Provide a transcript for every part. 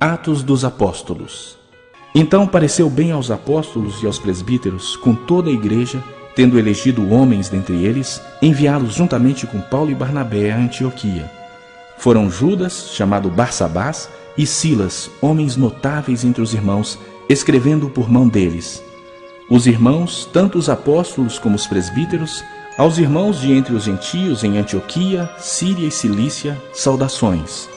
Atos dos Apóstolos. Então pareceu bem aos apóstolos e aos presbíteros, com toda a igreja, tendo elegido homens dentre eles, enviá-los juntamente com Paulo e Barnabé a Antioquia. Foram Judas, chamado Barsabás, e Silas, homens notáveis entre os irmãos, escrevendo por mão deles. Os irmãos, tanto os apóstolos como os presbíteros, aos irmãos de entre os gentios em Antioquia, Síria e Cilícia, saudações.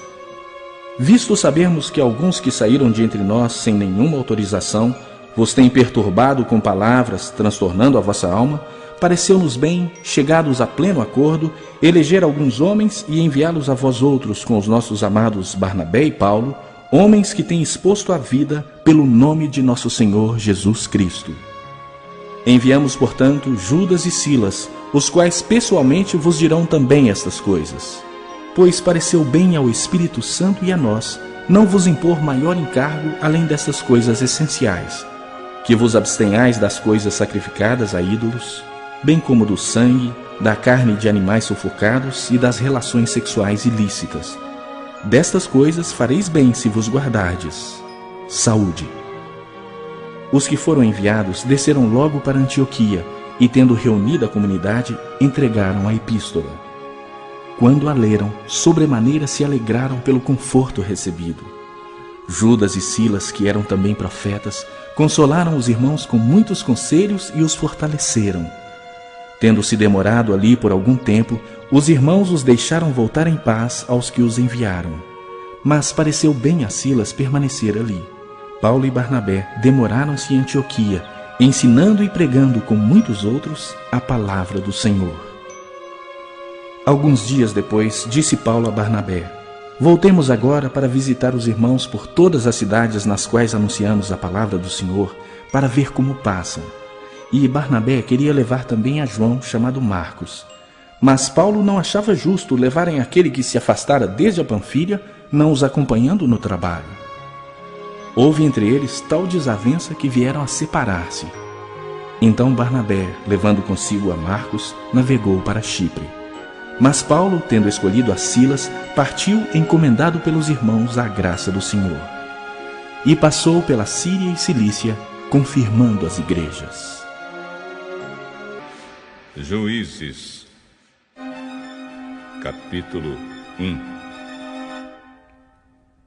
Visto sabermos que alguns que saíram de entre nós sem nenhuma autorização vos têm perturbado com palavras, transtornando a vossa alma, pareceu-nos bem, chegados a pleno acordo, eleger alguns homens e enviá-los a vós outros com os nossos amados Barnabé e Paulo, homens que têm exposto a vida pelo nome de nosso Senhor Jesus Cristo. Enviamos, portanto, Judas e Silas, os quais pessoalmente vos dirão também estas coisas. Pois pareceu bem ao Espírito Santo e a nós não vos impor maior encargo além dessas coisas essenciais, que vos abstenhais das coisas sacrificadas a ídolos, bem como do sangue, da carne de animais sufocados e das relações sexuais ilícitas. Destas coisas fareis bem se vos guardardes. Saúde. Os que foram enviados desceram logo para Antioquia e, tendo reunido a comunidade, entregaram a epístola. Quando a leram, sobremaneira se alegraram pelo conforto recebido. Judas e Silas, que eram também profetas, consolaram os irmãos com muitos conselhos e os fortaleceram. Tendo-se demorado ali por algum tempo, os irmãos os deixaram voltar em paz aos que os enviaram. Mas pareceu bem a Silas permanecer ali. Paulo e Barnabé demoraram-se em Antioquia, ensinando e pregando com muitos outros a palavra do Senhor. Alguns dias depois, disse Paulo a Barnabé: voltemos agora para visitar os irmãos por todas as cidades nas quais anunciamos a palavra do Senhor, para ver como passam. E Barnabé queria levar também a João, chamado Marcos. Mas Paulo não achava justo levarem aquele que se afastara desde a Panfília, não os acompanhando no trabalho. Houve entre eles tal desavença que vieram a separar-se. Então Barnabé, levando consigo a Marcos, navegou para Chipre. Mas Paulo, tendo escolhido a Silas, partiu encomendado pelos irmãos à graça do Senhor. E passou pela Síria e Cilícia, confirmando as igrejas. Juízes, capítulo 1.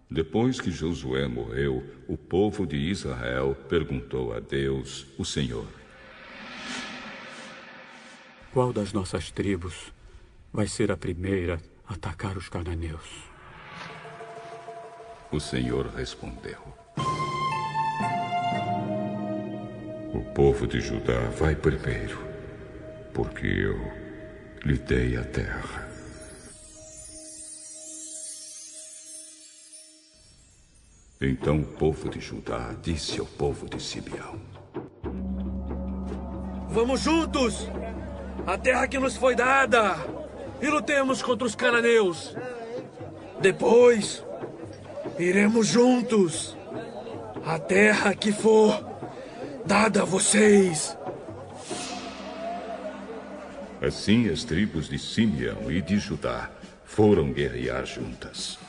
Depois que Josué morreu, o povo de Israel perguntou a Deus, o Senhor: qual das nossas tribos vai ser a primeira a atacar os cananeus? O Senhor respondeu: o povo de Judá vai primeiro, porque eu lhe dei a terra. Então o povo de Judá disse ao povo de Simeão: vamos juntos! A terra que nos foi dada! E lutemos contra os cananeus. Depois, iremos juntos à terra que for dada a vocês. Assim as tribos de Simeão e de Judá foram guerrear juntas.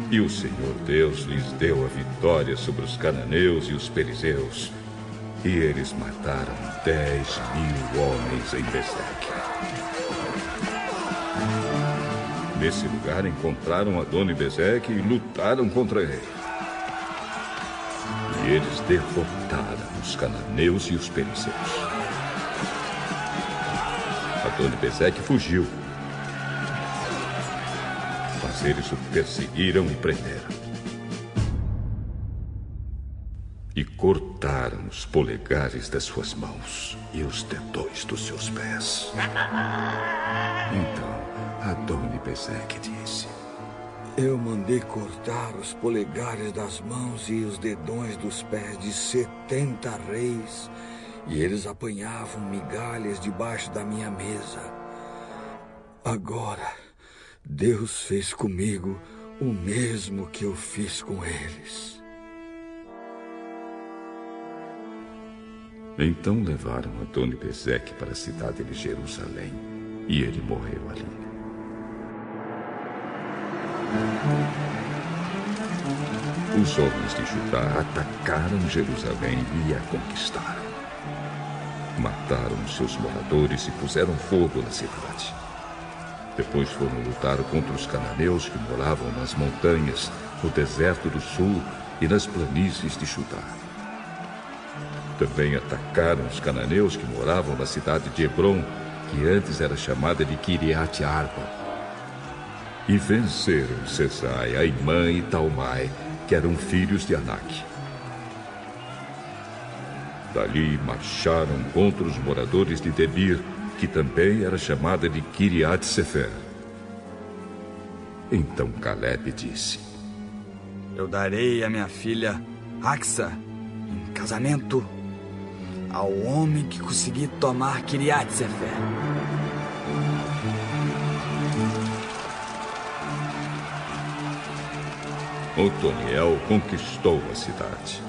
E o Senhor Deus lhes deu a vitória sobre os cananeus e os perizeus. E eles mataram 10.000 homens em Bezeque. Nesse lugar encontraram Adoni-Bezeque e lutaram contra ele. E eles derrotaram os cananeus e os perizeus. Adoni-Bezeque fugiu. Mas eles o perseguiram e prenderam. E cortaram os polegares das suas mãos e os dedões dos seus pés. Então Adoni-Bezeque disse: eu mandei cortar os polegares das mãos e os dedões dos pés de 70 reis, e eles apanhavam migalhas debaixo da minha mesa. Agora, Deus fez comigo o mesmo que eu fiz com eles. Então levaram Adoni-Bezeque para a cidade de Jerusalém e ele morreu ali. Os homens de Judá atacaram Jerusalém e a conquistaram. Mataram seus moradores e puseram fogo na cidade. Depois foram lutar contra os cananeus que moravam nas montanhas, no deserto do sul e nas planícies de Judá. Também atacaram os cananeus que moravam na cidade de Hebrom, que antes era chamada de Kiriat Arba. E venceram Sesai, Aimã e Talmai, que eram filhos de Anak. Dali marcharam contra os moradores de Debir, que também era chamada de Kiriat Sefer. Então Caleb disse: Eu darei a minha filha Axa em casamento ao homem que conseguir tomar Kiriat Sefer. Otoniel conquistou a cidade.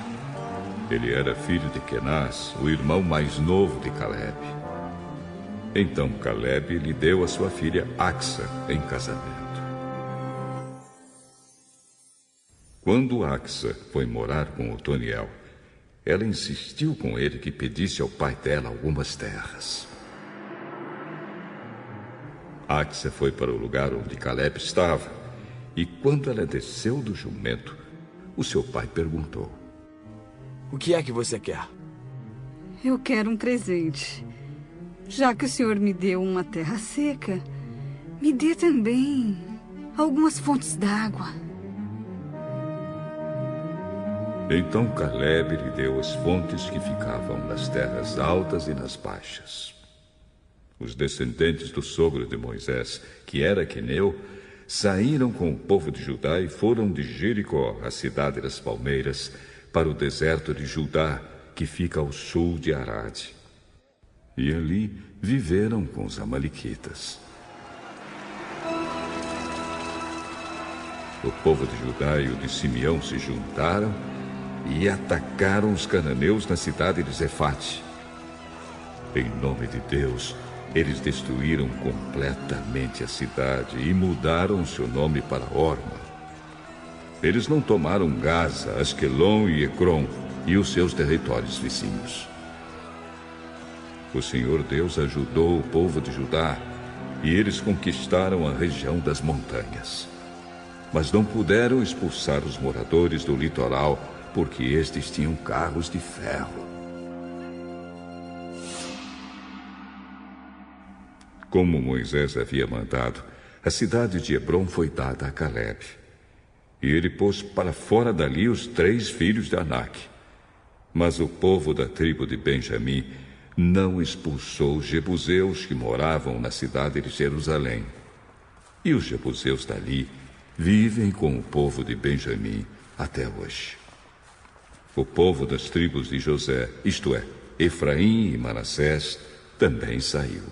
Ele era filho de Kenaz, o irmão mais novo de Caleb. Então Caleb lhe deu a sua filha Axa em casamento. Quando Axa foi morar com Otoniel, ela insistiu com ele que pedisse ao pai dela algumas terras. Axa foi para o lugar onde Caleb estava. E quando ela desceu do jumento, o seu pai perguntou: O que é que você quer? Eu quero um presente. Já que o senhor me deu uma terra seca, me dê também algumas fontes d'água. Então Caleb lhe deu as fontes que ficavam nas terras altas e nas baixas. Os descendentes do sogro de Moisés, que era queneu, saíram com o povo de Judá e foram de Jericó, a cidade das palmeiras, para o deserto de Judá, que fica ao sul de Arade. E ali viveram com os amalequitas. O povo de Judá e o de Simeão se juntaram e atacaram os cananeus na cidade de Zefate. Em nome de Deus, eles destruíram completamente a cidade e mudaram seu nome para Horma. Eles não tomaram Gaza, Asquelon e Ecrom e os seus territórios vizinhos. O Senhor Deus ajudou o povo de Judá e eles conquistaram a região das montanhas. Mas não puderam expulsar os moradores do litoral porque estes tinham carros de ferro. Como Moisés havia mandado, a cidade de Hebrom foi dada a Caleb. E ele pôs para fora dali os 3 filhos de Anak. Mas o povo da tribo de Benjamim não expulsou os jebuseus que moravam na cidade de Jerusalém. E os jebuseus dali vivem com o povo de Benjamim até hoje. O povo das tribos de José, isto é, Efraim e Manassés, também saiu.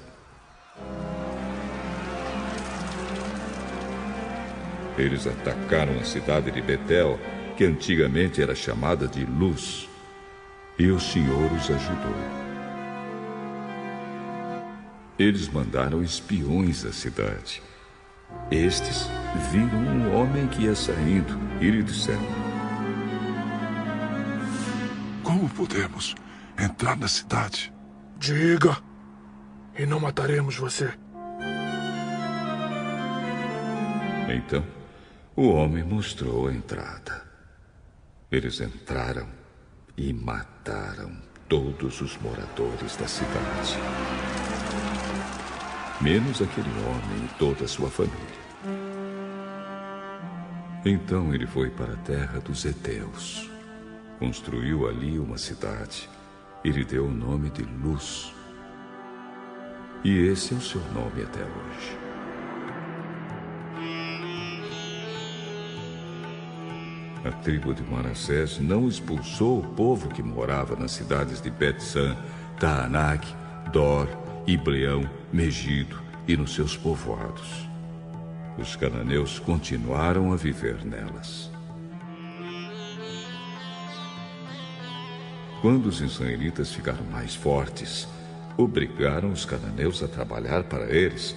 Eles atacaram a cidade de Betel, que antigamente era chamada de Luz, e o Senhor os ajudou. Eles mandaram espiões à cidade. Estes viram um homem que ia saindo e lhe disseram: Como podemos entrar na cidade? Diga, e não mataremos você. Então, o homem mostrou a entrada. Eles entraram e mataram todos os moradores da cidade, menos aquele homem e toda a sua família. Então ele foi para a terra dos heteus, construiu ali uma cidade e lhe deu o nome de Luz. E esse é o seu nome até hoje. A tribo de Manassés não expulsou o povo que morava nas cidades de Bet-San, Taanak, Dor, Ibleão, Megido e nos seus povoados. Os cananeus continuaram a viver nelas. Quando os israelitas ficaram mais fortes, obrigaram os cananeus a trabalhar para eles,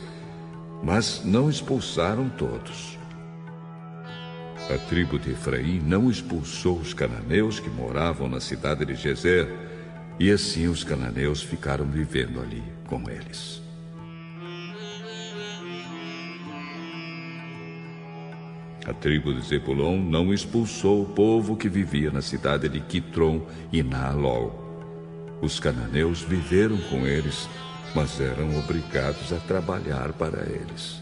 mas não expulsaram todos. A tribo de Efraim não expulsou os cananeus que moravam na cidade de Gezer, e assim os cananeus ficaram vivendo ali com eles. A tribo de Zebulon não expulsou o povo que vivia na cidade de Quitron e Naalol. Os cananeus viveram com eles, mas eram obrigados a trabalhar para eles.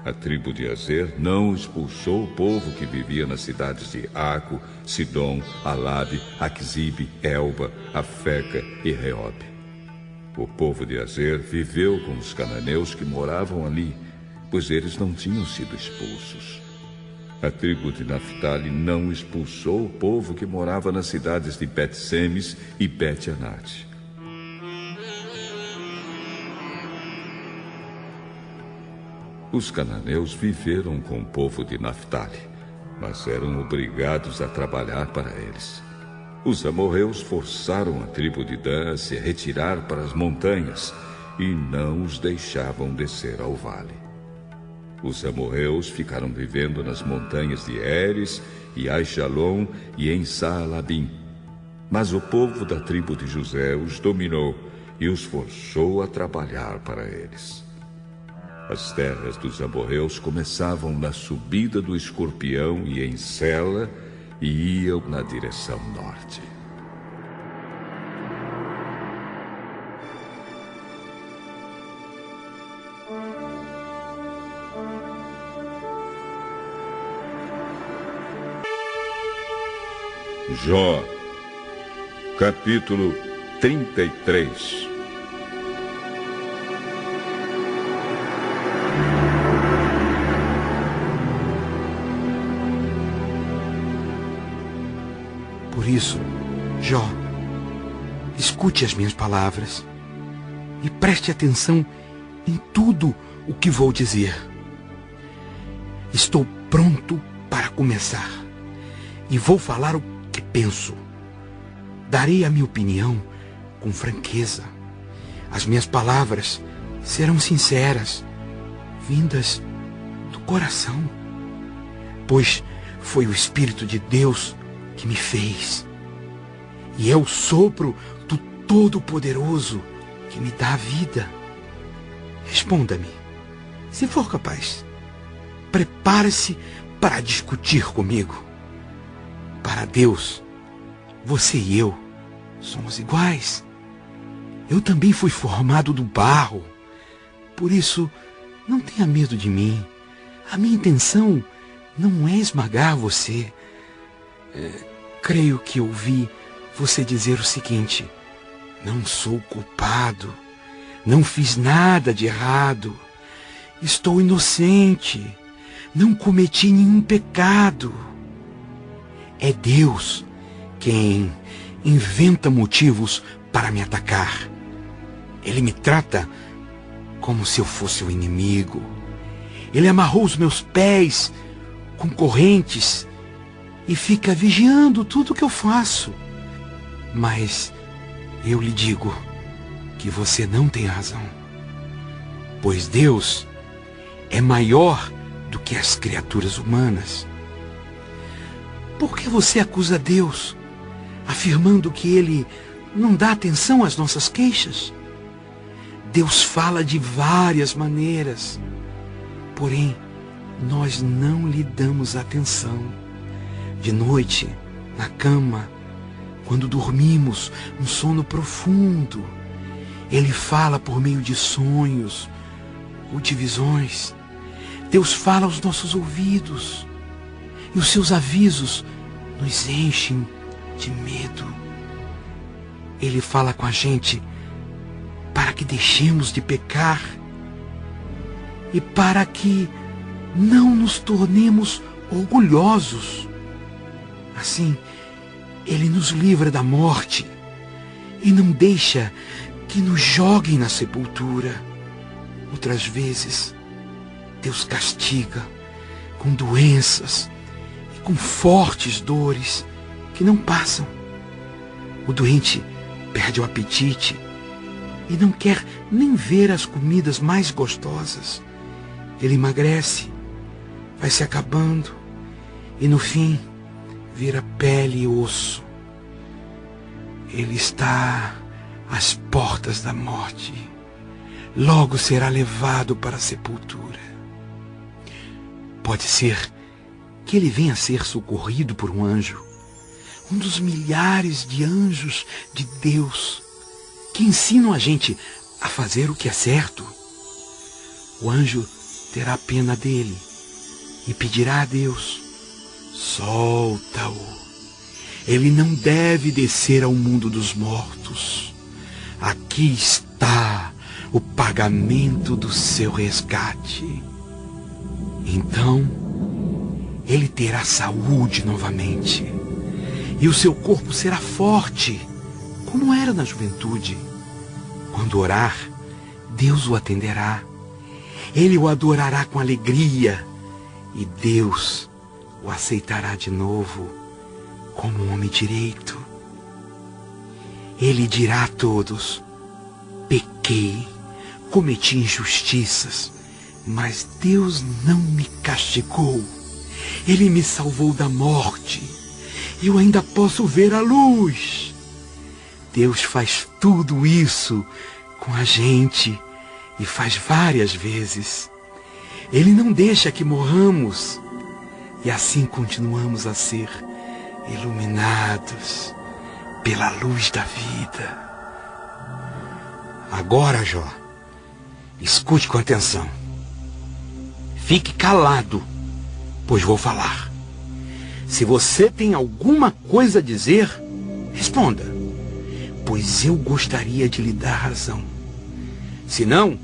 A tribo de Azer não expulsou o povo que vivia nas cidades de Aco, Sidom, Alabe, Aquzibe, Elba, Afeca e Reobe. O povo de Azer viveu com os cananeus que moravam ali, pois eles não tinham sido expulsos. A tribo de Naphtali não expulsou o povo que morava nas cidades de Bet-Semes e Bet-Anate. Os cananeus viveram com o povo de Naphtali, mas eram obrigados a trabalhar para eles. Os amorreus forçaram a tribo de Dan a se retirar para as montanhas e não os deixavam descer ao vale. Os amorreus ficaram vivendo nas montanhas de Eres e Aisjalon e em Saalabim. Mas o povo da tribo de José os dominou e os forçou a trabalhar para eles. As terras dos amorreus começavam na subida do Escorpião e em Sela e iam na direção norte. Jó, capítulo 33. Por isso, Jó, escute as minhas palavras e preste atenção em tudo o que vou dizer. Estou pronto para começar e vou falar o que penso. Darei a minha opinião com franqueza. As minhas palavras serão sinceras, vindas do coração, pois foi o Espírito de Deus que me fez, e é o sopro do Todo-Poderoso que me dá a vida. Responda-me, se for capaz. Prepare-se para discutir comigo. Para Deus, você e eu somos iguais. Eu também fui formado do barro. Por isso, não tenha medo de mim. A minha intenção não é esmagar você. Creio que ouvi você dizer o seguinte: não sou culpado, não fiz nada de errado, estou inocente, não cometi nenhum pecado. É Deus quem inventa motivos para me atacar. Ele me trata como se eu fosse o inimigo. Ele amarrou os meus pés com correntes e fica vigiando tudo o que eu faço. Mas eu lhe digo que você não tem razão, pois Deus é maior do que as criaturas humanas. Por que você acusa Deus, afirmando que Ele não dá atenção às nossas queixas? Deus fala de várias maneiras, porém nós não lhe damos atenção. De noite, na cama, quando dormimos um sono profundo, Ele fala por meio de sonhos ou de visões. Deus fala aos nossos ouvidos e os seus avisos nos enchem de medo. Ele fala com a gente para que deixemos de pecar e para que não nos tornemos orgulhosos. Assim, Ele nos livra da morte e não deixa que nos joguem na sepultura. Outras vezes, Deus castiga com doenças e com fortes dores que não passam. O doente perde o apetite e não quer nem ver as comidas mais gostosas. Ele emagrece, vai se acabando e no fim vira pele e osso. Ele está às portas da morte. Logo será levado para a sepultura. Pode ser que ele venha a ser socorrido por um anjo, um dos milhares de anjos de Deus que ensinam a gente a fazer o que é certo. O anjo terá pena dele e pedirá a Deus: solta-o. Ele não deve descer ao mundo dos mortos. Aqui está o pagamento do seu resgate. Então, ele terá saúde novamente. E o seu corpo será forte, como era na juventude. Quando orar, Deus o atenderá. Ele o adorará com alegria. E Deus o aceitará de novo como um homem direito. Ele dirá a todos: pequei, cometi injustiças, mas Deus não me castigou. Ele me salvou da morte. Eu ainda posso ver a luz. Deus faz tudo isso com a gente e faz várias vezes. Ele não deixa que morramos e assim continuamos a ser iluminados pela luz da vida. Agora, Jó, escute com atenção. Fique calado, pois vou falar. Se você tem alguma coisa a dizer, responda, pois eu gostaria de lhe dar razão. Se não,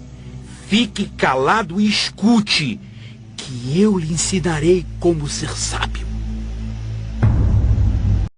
fique calado e escute, que eu lhe ensinarei como ser sábio.